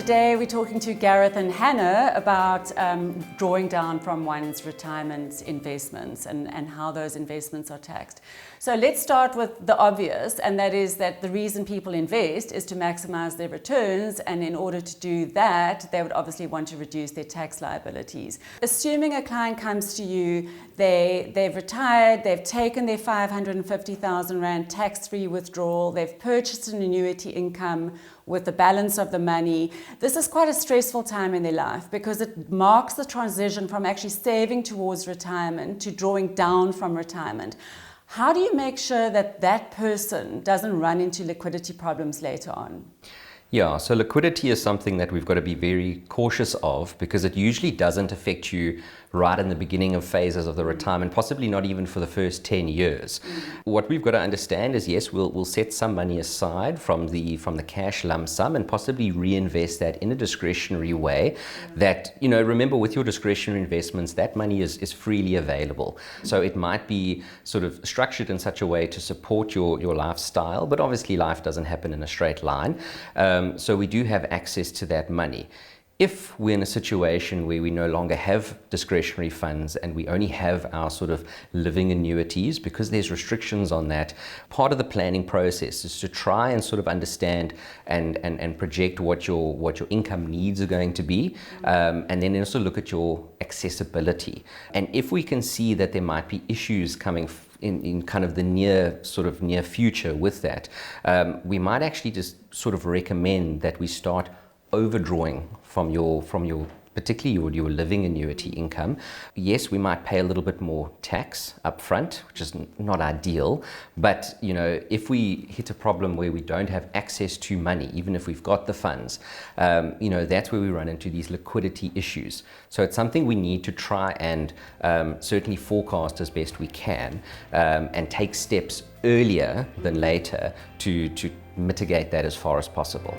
Today we're talking to Gareth and Hannah about drawing down from one's retirement investments and how those investments are taxed. So let's start with the obvious, and that is that the reason people invest is to maximize their returns, and in order to do that, they would obviously want to reduce their tax liabilities. Assuming a client comes to you, they've retired, they've taken their 550,000 Rand tax-free withdrawal, they've purchased an annuity income with the balance of the money. This is quite a stressful time in their life because it marks the transition from actually saving towards retirement to drawing down from retirement. How do you make sure that that person doesn't run into liquidity problems later on? Yeah, so liquidity is something that we've got to be very cautious of because it usually doesn't affect you right in the beginning of phases of the retirement, possibly not even for the first 10 years. What we've got to understand is, yes, we'll set some money aside from the cash lump sum and possibly reinvest that in a discretionary way that, remember with your discretionary investments, that money is freely available. So it might be sort of structured in such a way to support your lifestyle, but obviously life doesn't happen in a straight line. So we do have access to that money. If we're in a situation where we no longer have discretionary funds and we only have our sort of living annuities, because there's restrictions on that, part of the planning process is to try and sort of understand and project what your income needs are going to be, and then also look at your accessibility. And if we can see that there might be issues coming in kind of the near future with that, we might actually just sort of recommend that we start overdrawing from your particularly your living annuity income. Yes, we might pay a little bit more tax up front, which is not ideal, but if we hit a problem where we don't have access to money, even if we've got the funds, that's where we run into these liquidity issues. So it's something we need to try and certainly forecast as best we can, and take steps earlier than later to mitigate that as far as possible.